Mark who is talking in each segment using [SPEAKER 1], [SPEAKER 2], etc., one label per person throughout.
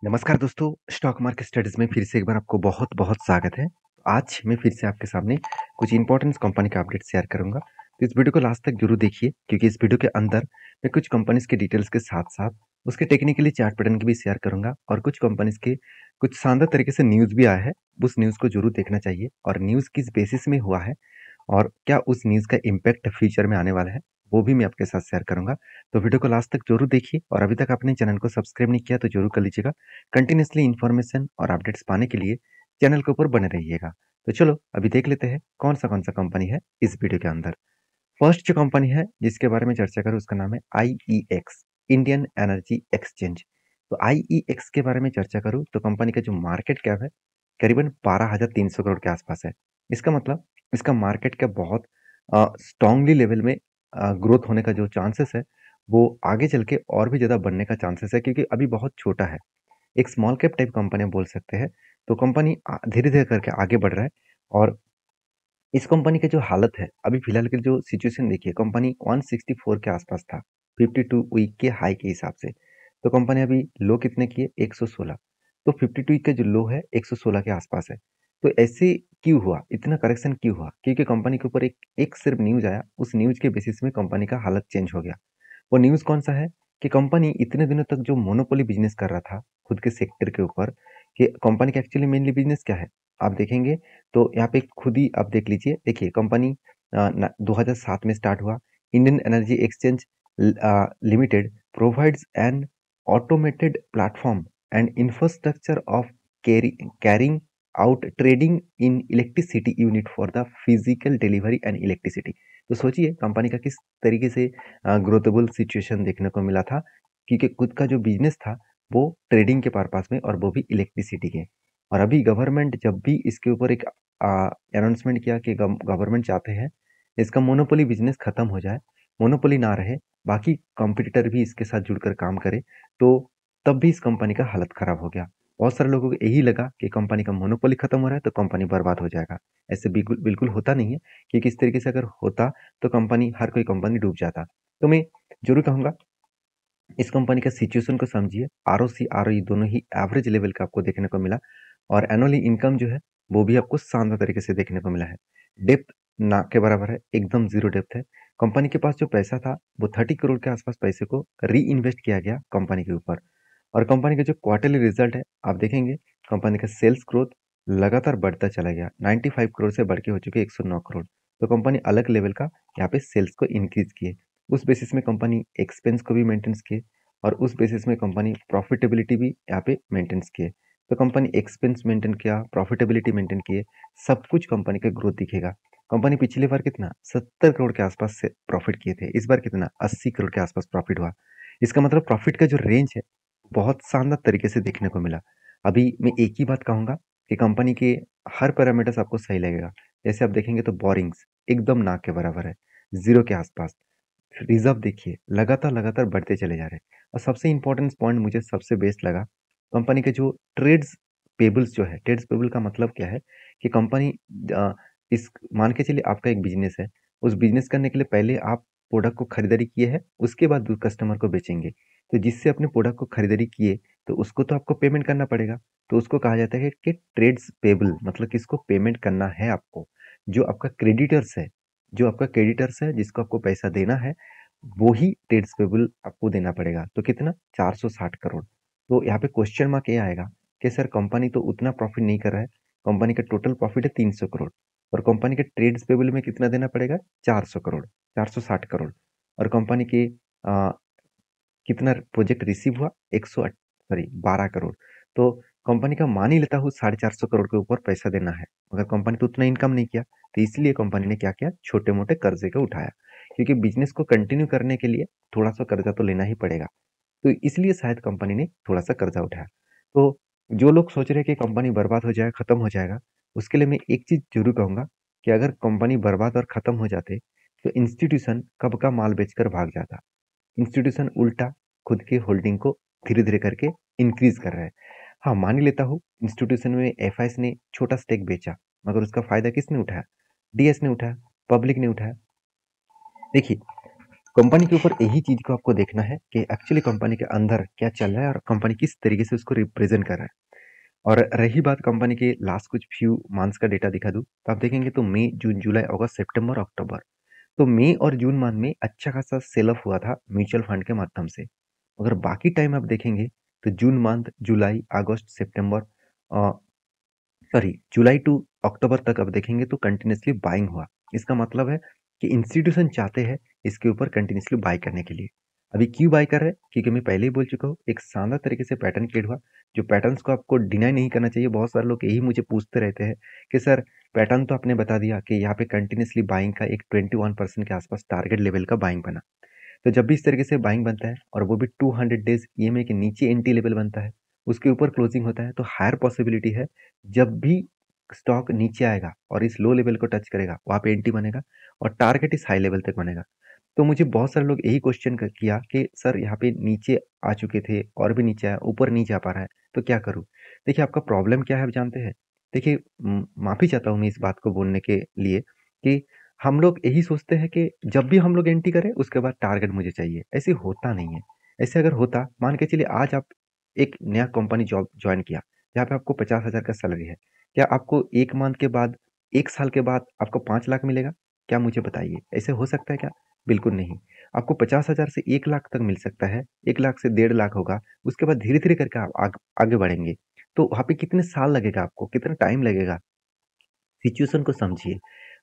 [SPEAKER 1] नमस्कार दोस्तों, stock market studies में फिर से एक बार आपको बहुत-बहुत स्वागत है। आज मैं फिर से आपके सामने कुछ इम्पोर्टेंट कंपनी का अपडेट शेयर करूँगा। तो इस वीडियो को लास्ट तक ज़रूर देखिए क्योंकि इस वीडियो के अंदर मैं कुछ कंपनीज़ के डिटेल्स के साथ-साथ उसके टेक्निकली चार्ट पैटर्न की भी शेयर करूँगा और कुछ कंपनीज़ के कुछ शानदार तरीके से न्यूज़ भी आया है, उस न्यूज़ को ज़रूर देखना चाहिए और न्यूज़ किस बेसिस में हुआ है और क्या उस न्यूज़ का इम्पैक्ट फ्यूचर में आने वाला है, वो भी मैं आपके साथ शेयर करूँगा। तो वीडियो को लास्ट तक ज़रूर देखिए और अभी तक आपने चैनल को सब्सक्राइब नहीं किया तो ज़रूर कर लीजिएगा। कंटिन्यूअसली इन्फॉर्मेशन और अपडेट्स पाने के लिए चैनल के ऊपर बने रहिएगा। तो चलो अभी देख लेते हैं कौन सा कंपनी है इस वीडियो के अंदर। फर्स्ट जो कंपनी है जिसके बारे में चर्चा करूँ उसका नाम है आईईएक्स, इंडियन एनर्जी एक्सचेंज। तो आईईएक्स के बारे में चर्चा करूँ तो कंपनी का जो मार्केट कैप है करीबन 12,300 करोड़ के आसपास है। इसका मतलब इसका मार्केट कैप बहुत स्ट्रांगली लेवल में ग्रोथ होने का जो चांसेस है वो आगे चल के और भी ज़्यादा बढ़ने का चांसेस है क्योंकि अभी बहुत छोटा है। एक स्मॉल कैप टाइप कंपनी हम बोल सकते हैं। तो कंपनी धीरे-धीरे करके आगे बढ़ रहा है और इस कंपनी की जो हालत है, अभी फिलहाल की जो सिचुएशन देखिए, कंपनी 164 के आसपास था, 52 वीक के हाई के हिसाब से। तो कंपनी अभी लो कितने की है? 116। तो 52 वीक का जो लो है, 116 के आसपास है। तो ऐसे क्यों हुआ? इतना करेक्शन क्यों हुआ? क्योंकि कंपनी के ऊपर एक एक सिर्फ न्यूज़ आया, उस न्यूज़ के बेसिस में कंपनी का हालत चेंज हो गया। वो न्यूज़ कौन-सा है? कि कंपनी इतने दिनों तक जो मोनोपोली बिज़नेस कर रहा था, खुद के सेक्टर के ऊपर, कि कंपनी का एक्चुअली मेनली बिज़नेस क्या है? आप देखेंगे तो यहाँ पे खुद ही आप देख लीजिए। देखिए कंपनी 2007 में स्टार्ट हुआ। Indian energy exchange limited provides N automated platform and infrastructure of carrying out trading in electricity unit for the physical delivery and electricity. तो सोचिए कंपनी का किस तरीके से ग्रोथेबल सिचुएशन देखने को मिला था क्योंकि खुद का जो बिजनेस था वो ट्रेडिंग के पर्पस में और वो भी इलेक्ट्रिसिटी के। और अभी गवर्नमेंट जब भी इसके ऊपर एक अनाउंसमेंट किया कि गवर्नमेंट चाहते हैं इसका मोनोपोली बिजनेस खत्म हो जाए, मोनोपोली ना रहे, बाकी कंपटीटर भी इसके साथ जुड़कर काम करे, तो तब भी इस कंपनी का हालत खराब हो गया। बहुत सारे लोगों को यही लगा कि कंपनी का मोनोपोली खत्म हो रहा है तो कंपनी बर्बाद हो जाएगा। ऐसे बिल्कुल बिल्कुल होता नहीं है क्योंकि इस तरीके से अगर होता तो कंपनी हर कोई कंपनी डूब जाता। तो मैं जरूर कहूंगा इस कंपनी का सिचुएशन को समझिए। आरओसी आरओई दोनों ही एवरेज लेवल का आपको देखने को मिला और एनुअली इनकम जो है वो भी आपको शानदार तरीके से देखने को मिला है। डेप्थ ना के बराबर है, एकदम जीरो डेप्थ है। कंपनी के पास जो पैसा था वो 30 करोड़ के आसपास पैसे को री इन्वेस्ट किया गया कंपनी के ऊपर। और कंपनी का जो क्वार्टरली रिजल्ट है आप देखेंगे कंपनी का सेल्स ग्रोथ लगातार बढ़ता चला गया। 95 करोड़ से बढ़ के हो चुके 109 करोड़। तो कंपनी अलग लेवल का यहाँ पे सेल्स को इंक्रीज किए। उस बेसिस में कंपनी एक्सपेंस को भी मेंटेन्स किए और उस बेसिस में कंपनी प्रॉफिटेबिलिटी भी यहाँ पे मेंटेन्स किए। तो कंपनी एक्सपेंस मेंटेन किया, प्रॉफिटेबिलिटी मेंटेन किए, सब कुछ कंपनी का ग्रोथ दिखेगा। कंपनी पिछली बार कितना 70 करोड़ के आसपास से प्रॉफिट किए थे, इस बार कितना 80 करोड़ के आसपास प्रॉफिट हुआ। इसका मतलब प्रॉफिट का जो रेंज है बहुत शानदार तरीके से देखने को मिला। अभी मैं एक ही बात कहूंगा कि कंपनी के हर पैरामीटर्स आपको सही लगेगा। जैसे आप देखेंगे तो बोरिंग्स एकदम ना के बराबर है, जीरो के आसपास। रिजर्व देखिए लगातार लगातार बढ़ते चले जा रहे हैं। और सबसे इंपॉर्टेंट पॉइंट मुझे सबसे बेस्ट लगा कंपनी के जो ट्रेड्स पेबल्स जो है। ट्रेड्स पेबल का मतलब क्या है कि कंपनी इस मान के चलिए आपका एक बिजनेस है, उस बिजनेस करने के लिए पहले आप प्रोडक्ट को खरीदारी किए हैं, उसके बाद कस्टमर को बेचेंगे। तो जिससे अपने प्रोडक्ट को खरीदारी किए तो उसको तो आपको पेमेंट करना पड़ेगा। तो उसको कहा जाता है कि ट्रेड्स पेबल, मतलब किसको पेमेंट करना है आपको। जो आपका क्रेडिटर्स है, जो आपका क्रेडिटर्स है जिसको आपको पैसा देना है, वो ही ट्रेड्स पेबल आपको देना पड़ेगा। तो कितना 460 करोड़। तो यहाँ पे क्वेश्चन मार्क ये आएगा कि सर कंपनी तो उतना प्रॉफिट नहीं कर रहा है, कंपनी का टोटल प्रॉफिट है 300 करोड़ और कंपनी के ट्रेड्स पेबल में कितना देना पड़ेगा 400 करोड़, 460 करोड़। और कंपनी के कितना प्रोजेक्ट रिसीव हुआ 12 करोड़। तो कंपनी का मान ही लेता हूँ 450 करोड़ के ऊपर पैसा देना है, मगर कंपनी तो उतना इनकम नहीं किया। तो इसलिए कंपनी ने क्या किया, छोटे मोटे कर्जे को उठाया क्योंकि बिजनेस को कंटिन्यू करने के लिए थोड़ा सा कर्जा तो लेना ही पड़ेगा। तो इसलिए शायद कंपनी ने थोड़ा सा कर्जा उठाया। तो जो लोग सोच रहे हैं कि कंपनी बर्बाद हो जाए, खत्म हो जाएगा, उसके लिए मैं एक चीज जरूर कहूंगा कि अगर कंपनी बर्बाद और खत्म हो जाते तो इंस्टीट्यूशन कब का माल बेचकर भाग जाता। इंस्टीट्यूशन उल्टा खुद की होल्डिंग को धीरे धीरे करके इंक्रीज कर रहा है। हाँ, मान ही लेता हूँ इंस्टीट्यूशन में एफआईएस ने छोटा स्टेक बेचा, मगर उसका फायदा किसने उठाया? डीएस ने उठाया, पब्लिक ने उठाया। देखिए कंपनी के ऊपर यही चीज़ को आपको देखना है कि एक्चुअली कंपनी के अंदर क्या चल रहा है और कंपनी किस तरीके से उसको रिप्रेजेंट कर रहा है। और रही बात कंपनी के लास्ट कुछ फ्यू मंथ्स का डेटा दिखा दूँ, तो आप देखेंगे तो मई, जून, जुलाई, अगस्त, सितंबर, अक्टूबर, तो मई और जून मंथ में अच्छा खासा सेल ऑफ हुआ था म्यूचुअल फंड के माध्यम से। अगर बाकी टाइम आप देखेंगे तो जून मंथ, जुलाई, अगस्त, सितंबर, सॉरी जुलाई टू अक्टूबर तक आप देखेंगे तो कंटिन्यूसली बाइंग हुआ। इसका मतलब है कि इंस्टीट्यूशन चाहते हैं इसके ऊपर कंटिन्यूसली बाय करने के लिए। अभी क्यों बाय कर रहे हैं? क्योंकि मैं पहले ही बोल चुका हूँ, एक शानदार तरीके से पैटर्न क्रिएट हुआ, जो पैटर्न्स को आपको डिनाई नहीं करना चाहिए। बहुत सारे लोग यही मुझे पूछते रहते हैं कि सर पैटर्न तो आपने बता दिया कि यहाँ पे कंटिन्यूसली बाइंग का एक 21% के आसपास टारगेट लेवल का बाइंग बना। तो जब भी इस तरीके से बाइंग बनता है और वो भी 200 डेज ईएमए के नीचे एंटी लेवल बनता है, उसके ऊपर क्लोजिंग होता है, तो हायर पॉसिबिलिटी है जब भी स्टॉक नीचे आएगा और इस लो लेवल को टच करेगा, वहाँ पे एंटी बनेगा और टारगेट इस हाई लेवल तक बनेगा। तो मुझे बहुत सारे लोग यही क्वेश्चन किया कि सर यहाँ पे नीचे आ चुके थे और भी नीचे आया, ऊपर नहीं जा पा रहा है, तो क्या करूँ? देखिए आपका प्रॉब्लम क्या है आप जानते हैं? देखिए माफ़ी चाहता हूँ मैं इस बात को बोलने के लिए कि हम लोग यही सोचते हैं कि जब भी हम लोग एंट्री करें उसके बाद टारगेट मुझे चाहिए। ऐसे होता नहीं है। ऐसे अगर होता, मान के चलिए आज आप एक नया कंपनी जॉब जॉइन किया, जहाँ पे आपको 50,000 का सैलरी है। क्या आपको 1 मंथ के बाद, 1 साल के बाद आपको 5 लाख मिलेगा? क्या मुझे बताइए, ऐसे हो सकता है क्या? बिल्कुल नहीं। आपको 50,000 से 1 लाख तक मिल सकता है, 1 लाख से 1.5 लाख होगा, उसके बाद धीरे-धीरे करके आप आगे बढ़ेंगे। तो वहाँ पे कितने साल लगेगा आपको, कितना टाइम लगेगा? सिचुएशन को समझिए।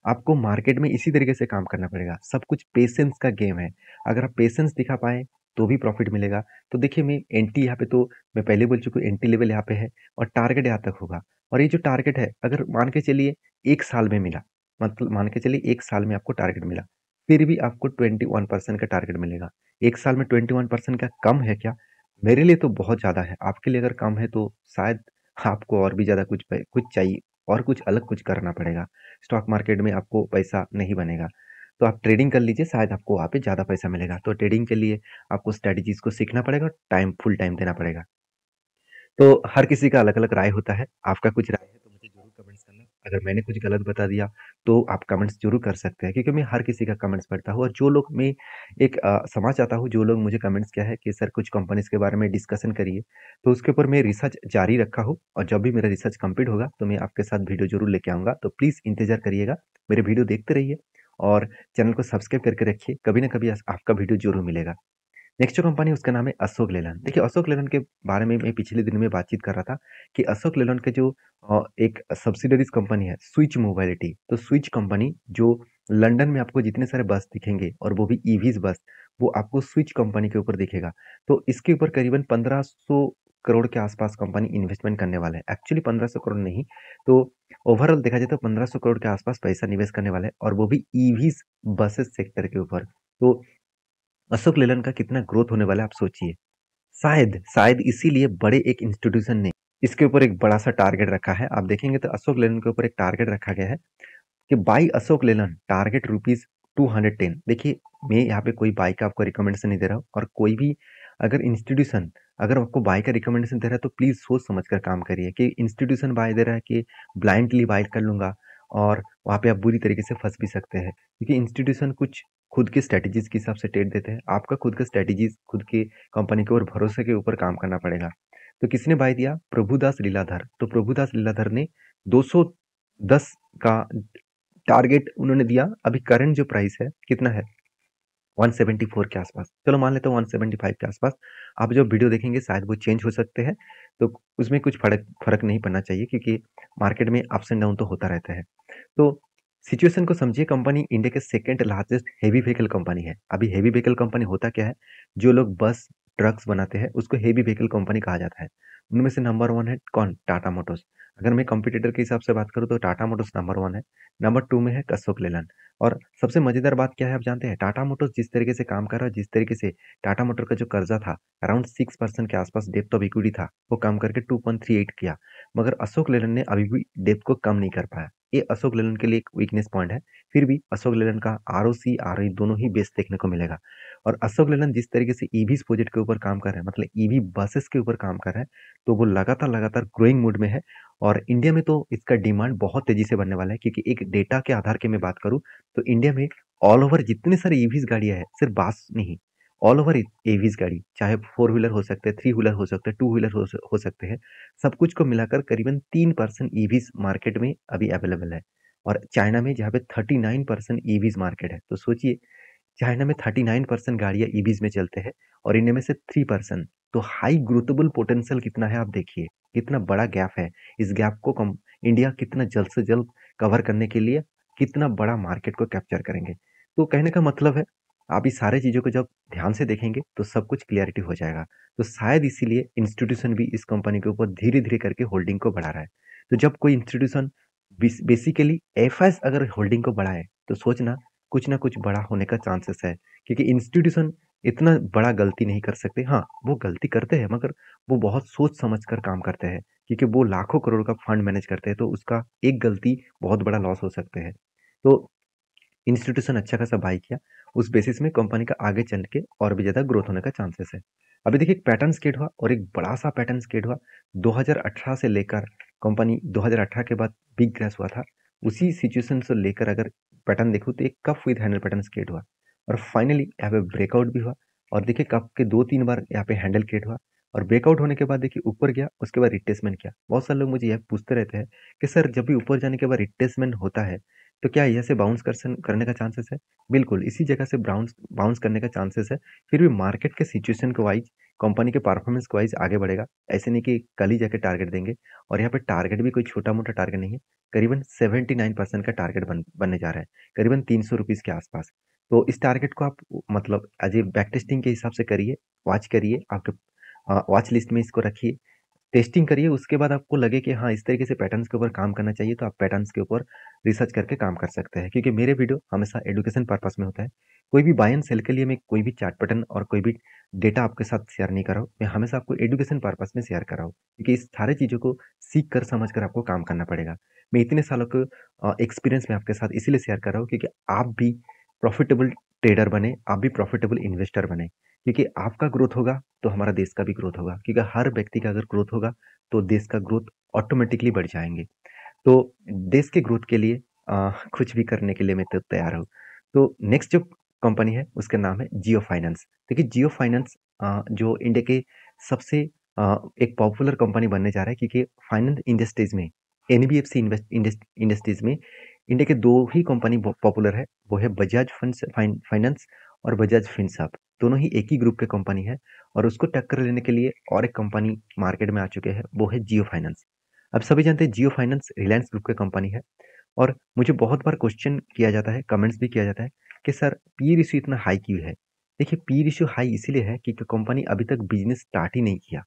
[SPEAKER 1] आपको मार्केट में इसी तरीके से काम करना पड़ेगा। सब कुछ पेशेंस का गेम है। अगर आप पेशेंस दिखा पाएँ, तो भी प्रॉफ़िट मिलेगा। तो देखिए मैं एंट्री यहाँ पे तो मैं पहले बोल चुका हूँ, एंट्री लेवल यहाँ पे है और टारगेट यहाँ तक होगा। और ये जो टारगेट है, अगर मान के चलिए 1 साल में मिला, मतलब मान के चलिए 1 साल में आपको टारगेट मिला, फिर भी आपको 21% का टारगेट मिलेगा। 1 साल में 21% का कम है क्या? मेरे लिए तो बहुत ज़्यादा है। आपके लिए अगर कम है तो शायद आपको और भी ज़्यादा कुछ चाहिए और कुछ अलग कुछ करना पड़ेगा। स्टॉक मार्केट में आपको पैसा नहीं बनेगा। तो आप ट्रेडिंग कर लीजिए, शायद आपको वहाँ पे ज़्यादा पैसा मिलेगा। तो ट्रेडिंग के लिए आपको स्ट्रैटेजीज़ को सीखना पड़ेगा और फुल टाइम देना पड़ेगा। तो हर किसी का अलग-अलग राय होता है। आपका कुछ राय है तो मुझे ज़रूर कमेंट्स करना। अगर मैंने कुछ गलत बता दिया तो आप कमेंट्स ज़रूर कर सकते हैं, क्योंकि मैं हर किसी का कमेंट्स पढ़ता हूँ और जो लोग मैं एक समझ आता हूँ, जो लोग मुझे कमेंट्स किया है कि सर कुछ कंपनीज़ के बारे में डिस्कशन करिए, तो उसके ऊपर मैं रिसर्च जारी रखा हूँ और जब भी मेरा रिसर्च कंप्लीट होगा तो मैं आपके साथ वीडियो ज़रूर लेके आऊँगा। तो प्लीज़ इंतज़ार करिएगा, मेरे वीडियो देखते रहिए और चैनल को सब्सक्राइब करके रखिए। कभी न कभी आपका वीडियो ज़रूर मिलेगा। नेक्स्ट जो कंपनी है उसका नाम है अशोक लेलैंड। देखिए अशोक लेलैंड के बारे में मैं पिछले दिन में बातचीत कर रहा था कि अशोक लेलैंड के जो एक सब्सिडरीज कंपनी है स्विच मोबाइलिटी, तो स्विच कंपनी जो लंदन में आपको जितने सारे बस दिखेंगे और वो भी ईवीज बस, वो आपको स्विच कंपनी के ऊपर दिखेगा। तो इसके ऊपर करीबन 1500 करोड़ के आसपास कंपनी इन्वेस्टमेंट करने वाला है। एक्चुअली 1500 करोड़ नहीं, तो ओवरऑल देखा जाए तो 1500 करोड़ के आसपास पैसा निवेश करने वाला है और वो भी ईवीज बसेस सेक्टर के ऊपर। तो अशोक लेलैंड का कितना ग्रोथ होने वाला है आप सोचिए। शायद शायद इसीलिए बड़े एक इंस्टीट्यूशन ने इसके ऊपर एक बड़ा सा टारगेट रखा है। आप देखेंगे तो अशोक लेलैंड के ऊपर एक टारगेट रखा गया है कि by Ashok Leyland target rupees 210। देखिए मैं यहाँ पे कोई बाई का आपको रिकमेंडेशन नहीं दे रहा हूँ और कोई भी अगर इंस्टीट्यूशन अगर आपको बाई का रिकमेंडेशन दे रहा है तो प्लीज सोच समझ कर काम करिए कि इंस्टीट्यूशन बाई दे रहा है कि ब्लाइंडली बाई कर लूंगा और वहाँ पे आप बुरी तरीके से फंस भी सकते हैं, क्योंकि इंस्टीट्यूशन कुछ खुद की स्ट्रेटेजीज के हिसाब से ट्रेड देते हैं। आपका खुद का स्ट्रेटेजीज खुद की कंपनी के ऊपर भरोसे के ऊपर काम करना पड़ेगा। तो किसने बाय दिया? प्रभुदास लीलाधर। तो प्रभुदास लीलाधर ने 210 का टारगेट उन्होंने दिया। अभी करंट जो प्राइस है कितना है? 174 के आसपास, चलो मान लेते हैं 175 के आसपास। आप जब वीडियो देखेंगे शायद वो चेंज हो सकते हैं, तो उसमें कुछ फर्क फर्क नहीं पड़ना चाहिए, क्योंकि मार्केट में अप्स एंड डाउन तो होता रहता है। तो सिचुएशन को समझिए, कंपनी इंडिया के second largest heavy vehicle company है। अभी हेवी व्हीकल कंपनी होता क्या है? जो लोग बस ट्रक्स बनाते हैं उसको हेवी व्हीकल कंपनी कहा जाता है। उनमें से नंबर वन है कौन? टाटा मोटर्स। अगर मैं कंपटीटर के हिसाब से बात करूँ तो टाटा मोटर्स नंबर वन है। नंबर टू में है अशोक लेलैंड। और सबसे मजेदार बात क्या है आप जानते हैं? टाटा मोटर्स जिस तरीके से काम कर रहा है, जिस तरीके से टाटा मोटर का जो कर्जा था अराउंड 6% के आसपास डेप्थ ऑफ इक्विटी था, वो कम करके 2.38 किया। मगर अशोक लेलैंड ने अभी भी डेप्थ को कम नहीं कर पाया। ये अशोक लेलैंड के लिए एक वीकनेस पॉइंट है। फिर भी अशोक लेलैंड का आरओसी आरओई दोनों ही बेस्ट देखने को मिलेगा। और अशोक लेलैंड जिस तरीके से ईवीज प्रोजेक्ट के ऊपर काम कर रहे हैं, मतलब ईवी बसेस के ऊपर काम कर रहा है, तो वो लगातार लगातार ग्रोइंग मूड में है। और इंडिया में तो इसका डिमांड बहुत तेजी से बढ़ने वाला है, क्योंकि एक डेटा के आधार के मैं बात करूं तो इंडिया में ऑल ओवर जितने सारे ईवीज गाड़ियां हैं, सिर्फ बस नहीं, ऑल ओवर ईवीज गाड़ी, चाहे फोर व्हीलर हो सकते हैं, थ्री व्हीलर हो सकते हैं, टू व्हीलर हो सकते हैं, सब कुछ को मिलाकर करीबन 3% ईवीज मार्केट में अभी अवेलेबल है। और चाइना में जहाँ पे 39% ईवीज मार्केट है, तो सोचिए चाइना में 39% गाड़ियां ईवीज में चलते हैं और इंडिया में से 3%। तो हाई ग्रोथेबल पोटेंशियल कितना है, आप देखिए कितना बड़ा गैप है। इस गैप को इंडिया कितना जल्द से जल्द कवर करने के लिए कितना बड़ा मार्केट को कैप्चर करेंगे। तो कहने का मतलब है, आप इस सारे चीजों को जब ध्यान से देखेंगे तो सब कुछ क्लियरिटी हो जाएगा। तो शायद इसीलिए इंस्टीट्यूशन भी इस कंपनी के ऊपर धीरे धीरे करके होल्डिंग को बढ़ा रहा है। तो जब कोई इंस्टीट्यूशन बेसिकली एफएस अगर होल्डिंग को बढ़ाए, तो सोचना कुछ ना कुछ बड़ा होने का चांसेस है, क्योंकि इंस्टीट्यूशन इतना बड़ा गलती नहीं कर सकते। हाँ, वो गलती करते हैं, मगर वो बहुत सोच समझ कर काम करते हैं, क्योंकि वो लाखों करोड़ का फंड मैनेज करते हैं, तो उसका एक गलती बहुत बड़ा लॉस हो सकते हैं। तो इंस्टीट्यूशन अच्छा खासा बाई किया, उस बेसिस में कंपनी का आगे चल के और भी ज़्यादा ग्रोथ होने का चांसेस है। अभी देखिए एक पैटर्न स्केट हुआ और एक बड़ा सा पैटर्न स्केट हुआ 2018 से लेकर, कंपनी 2018 के बाद बिग क्रैश हुआ था, उसी सिचुएशन से लेकर अगर पैटर्न देखूँ तो एक कप विद हैंडल पैटर्न स्केट हुआ और फाइनली यहाँ पे ब्रेकआउट भी हुआ। और देखिए कप के 2-3 बार यहाँ पे हैंडल क्रिएट हुआ और ब्रेकआउट होने के बाद देखिए ऊपर गया, उसके बाद रिट्रेसमेंट किया। बहुत सारे लोग मुझे यह पूछते रहते हैं कि सर जब भी ऊपर जाने के बाद रिट्रेसमेंट होता है तो क्या यहाँ से बाउंस करने का चांसेस है? बिल्कुल, इसी जगह से बाउंस बाउंस करने का चांसेस है। फिर भी मार्केट के सिचुएशन के वाइज, कंपनी के परफॉर्मेंस के वाइज आगे बढ़ेगा। ऐसे नहीं कि कल ही जाके टारगेट देंगे। और यहाँ पे टारगेट भी कोई छोटा-मोटा टारगेट नहीं है। करीबन 79% का टारगेट बनने जा रहा है, करीबन 300 रुपीज़ के आसपास। तो इस टारगेट को आप मतलब एज ए बैक टेस्टिंग के हिसाब से करिए, वॉच करिए, आपके वॉच लिस्ट में इसको रखिए, टेस्टिंग करिए। उसके बाद आपको लगे कि हाँ इस तरीके से पैटर्न्स के ऊपर काम करना चाहिए, तो आप पैटर्न्स के ऊपर रिसर्च करके काम कर सकते हैं, क्योंकि मेरे वीडियो हमेशा एजुकेशन पर्पस में होता है। कोई भी बाय एंड सेल के लिए मैं कोई भी चार्ट पैटर्न और कोई भी डेटा आपके साथ शेयर नहीं कर रहा हूँ। मैं हमेशा आपको एजुकेशन पर्पस में शेयर कर रहा हूँ, क्योंकि इस सारे चीज़ों को सीख कर समझ कर आपको काम करना पड़ेगा। मैं इतने सालों के एक्सपीरियंस में आपके साथ इसीलिए शेयर कर रहा हूँ, क्योंकि आप भी प्रॉफिटेबल ट्रेडर बने, आप भी प्रॉफिटेबल इन्वेस्टर बने। क्योंकि आपका ग्रोथ होगा तो हमारा देश का भी ग्रोथ होगा, क्योंकि हर व्यक्ति का अगर ग्रोथ होगा तो देश का ग्रोथ ऑटोमेटिकली बढ़ जाएंगे। तो देश के ग्रोथ के लिए कुछ भी करने के लिए मैं तो तैयार हूँ। तो नेक्स्ट जो कंपनी है उसका नाम है जियो फाइनेंस। देखिए जियो फाइनेंस जो इंडिया के सबसे एक पॉपुलर कंपनी बनने जा रहा है, क्योंकि फाइनेंस इंडस्ट्रीज में एनबीएफसी इंडस्ट्रीज में इंडिया के दो ही कंपनी पॉपुलर है, वो है बजाज फाइनेंस और बजाज फिनसर्व। दोनों ही एक ही ग्रुप के कंपनी है और उसको टक्कर लेने के लिए और एक कंपनी मार्केट में आ चुके हैं, वो है जियो फाइनेंस। अब सभी जानते हैं जियो फाइनेंस रिलायंस ग्रुप की कंपनी है। और मुझे बहुत बार क्वेश्चन किया जाता है, कमेंट्स भी किया जाता है कि सर पी रेशियो इतना हाई क्यों है? देखिए पी रेशियो हाई इसीलिए है क्योंकि कंपनी अभी तक बिजनेस स्टार्ट ही नहीं किया।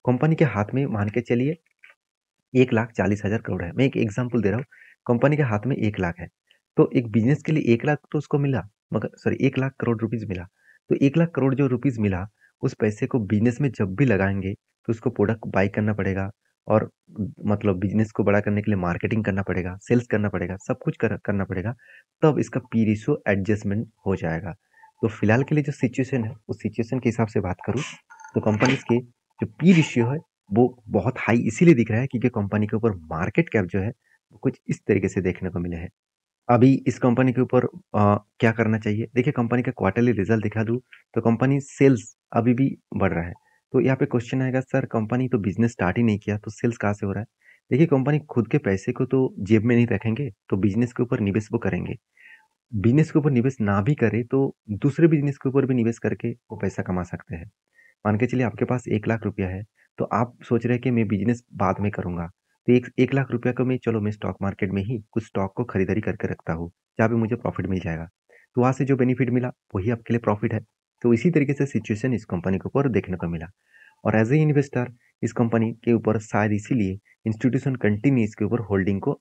[SPEAKER 1] कंपनी के हाथ में मान के चलिए 1,40,000 करोड़ है। मैं एक एग्जांपल दे रहा हूँ, कंपनी के हाथ में 1 लाख है, तो एक बिजनेस के लिए 1 लाख तो उसको मिला, मगर सॉरी 1 लाख करोड़ रुपीज मिला। तो 1 लाख करोड़ जो रुपीज मिला, उस पैसे को बिजनेस में जब भी लगाएंगे तो उसको प्रोडक्ट बाई करना पड़ेगा और मतलब बिजनेस को बड़ा करने के लिए मार्केटिंग करना पड़ेगा, सेल्स करना पड़ेगा, सब कुछ करना पड़ेगा, तब इसका पी रेशियो एडजस्टमेंट हो जाएगा। तो फिलहाल के लिए जो सिचुएशन है उस सिचुएशन के हिसाब से बात करूँ तो कंपनीज के जो पी रेशियो है वो बहुत हाई इसीलिए दिख रहा है क्योंकि कंपनी के ऊपर मार्केट कैप जो है वो कुछ इस तरीके से देखने को मिले हैं। अभी इस कंपनी के ऊपर क्या करना चाहिए? देखिए कंपनी का क्वार्टरली रिजल्ट दिखा दूँ तो कंपनी सेल्स अभी भी बढ़ रहा है। तो यहाँ पे क्वेश्चन आएगा सर कंपनी तो बिजनेस स्टार्ट ही नहीं किया तो सेल्स कहाँ से हो रहा है? देखिए कंपनी खुद के पैसे को तो जेब में नहीं रखेंगे, तो बिजनेस के ऊपर निवेश वो करेंगे। बिजनेस के ऊपर निवेश ना भी करे तो दूसरे बिजनेस के ऊपर भी निवेश करके वो पैसा कमा सकते हैं। मान के चलिए आपके पास 1 लाख रुपया है, तो आप सोच रहे हैं कि मैं बिजनेस बाद में करूंगा, तो एक 1 लाख रुपया को मैं चलो मैं स्टॉक मार्केट में ही कुछ स्टॉक को खरीदारी करके रखता हूँ जहाँ पे मुझे प्रॉफिट मिल जाएगा। तो वहां से जो बेनिफिट मिला वही आपके लिए प्रॉफिट है। तो इसी तरीके से सिचुएशन इस कंपनी के ऊपर देखने को मिला। और एज ए इन्वेस्टर इस कंपनी के ऊपर शायद इसीलिए इंस्टीट्यूशन कंटिन्यू इसके ऊपर होल्डिंग को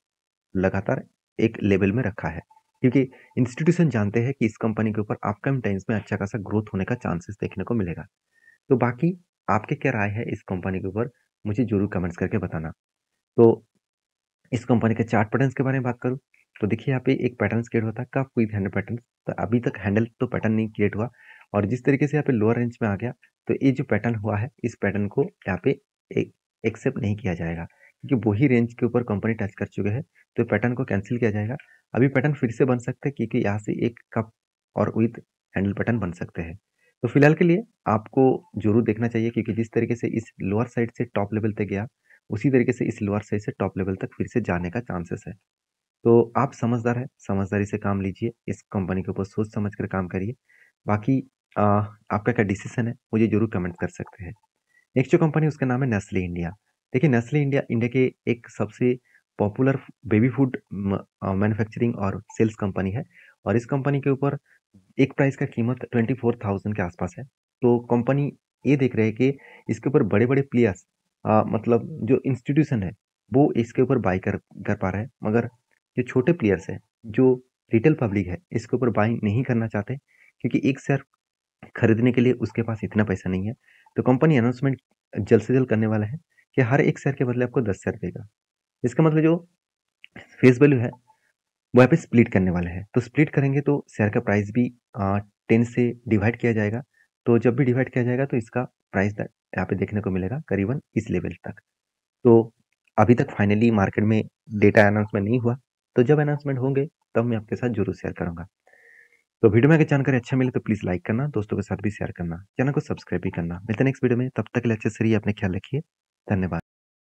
[SPEAKER 1] लगातार एक लेवल में रखा है, क्योंकि इंस्टीट्यूशन जानते हैं कि इस कंपनी के ऊपर अपकमिंग टाइम्स में अच्छा खासा ग्रोथ होने का चांसेस देखने को मिलेगा। तो बाकी आपके क्या राय है इस कंपनी के ऊपर, मुझे जरूर कमेंट्स करके बताना। तो इस कंपनी के चार्ट पैटर्न्स के बारे में बात करूँ तो देखिए यहाँ पे एक पैटर्न क्रिएट होता है कप विद हैंडल पैटर्न। तो अभी तक हैंडल तो पैटर्न नहीं क्रिएट हुआ, और जिस तरीके से यहाँ पे लोअर रेंज में आ गया, तो ये जो पैटर्न हुआ है, इस पैटर्न को यहाँ पे एक्सेप्ट नहीं किया जाएगा, क्योंकि वही रेंज के ऊपर कंपनी टच कर चुके हैं, तो पैटर्न को कैंसिल किया जाएगा। अभी पैटर्न फिर से बन सकते हैं, क्योंकि यहाँ से एक कप और विथ हैंडल पैटर्न बन सकते हैं। तो फिलहाल के लिए आपको जरूर देखना चाहिए, क्योंकि जिस तरीके से इस लोअर साइड से टॉप लेवल तक गया, उसी तरीके से इस लोअर साइड से टॉप लेवल तक फिर से जाने का चांसेस है। तो आप समझदार हैं, समझदारी से काम लीजिए, इस कंपनी के ऊपर सोच समझ कर काम करिए। बाकी आपका क्या डिसीजन है, मुझे जरूर कमेंट कर सकते हैं। नेक्स्ट जो कंपनी उसका नाम है नेस्ले इंडिया। देखिए, नेस्ले इंडिया इंडिया के एक सबसे पॉपुलर बेबी फूड मैन्युफैक्चरिंग और सेल्स कंपनी है, और इस कंपनी के ऊपर एक प्राइस का कीमत 24,000 के आसपास है। तो कंपनी ये देख रहे हैं कि इसके ऊपर बड़े बड़े प्लेयर्स, मतलब जो इंस्टीट्यूशन है, वो इसके ऊपर बाई कर पा रहे हैं, मगर जो छोटे प्लेयर्स हैं, जो रिटेल पब्लिक है, इसके ऊपर बाई नहीं करना चाहते, क्योंकि एक शेयर खरीदने के लिए उसके पास इतना पैसा नहीं है। तो कंपनी अनाउंसमेंट जल्द से जल्द करने वाला है कि हर एक शेयर के बदले आपको 10 शेयर देगा। इसका मतलब जो फेस वैल्यू है, वो यहाँ पे स्प्लिट करने वाले हैं। तो स्प्लिट करेंगे तो शेयर का प्राइस भी 10 से डिवाइड किया जाएगा। तो जब भी डिवाइड किया जाएगा, तो इसका प्राइस यहाँ पे देखने को मिलेगा करीबन इस लेवल तक। तो अभी तक फाइनली मार्केट में डेटा अनाउंसमेंट नहीं हुआ, तो जब अनाउंसमेंट होंगे तब मैं आपके साथ जरूर शेयर करूंगा। तो वीडियो में अगर जानकारी अच्छा मिले तो प्लीज लाइक करना, दोस्तों के साथ भी शेयर करना, चैनल को सब्सक्राइब भी करना। मिलते हैं नेक्स्ट वीडियो में, तब तक के लिए अच्छे से रहिए, अपने ख्याल रखिए। धन्यवाद।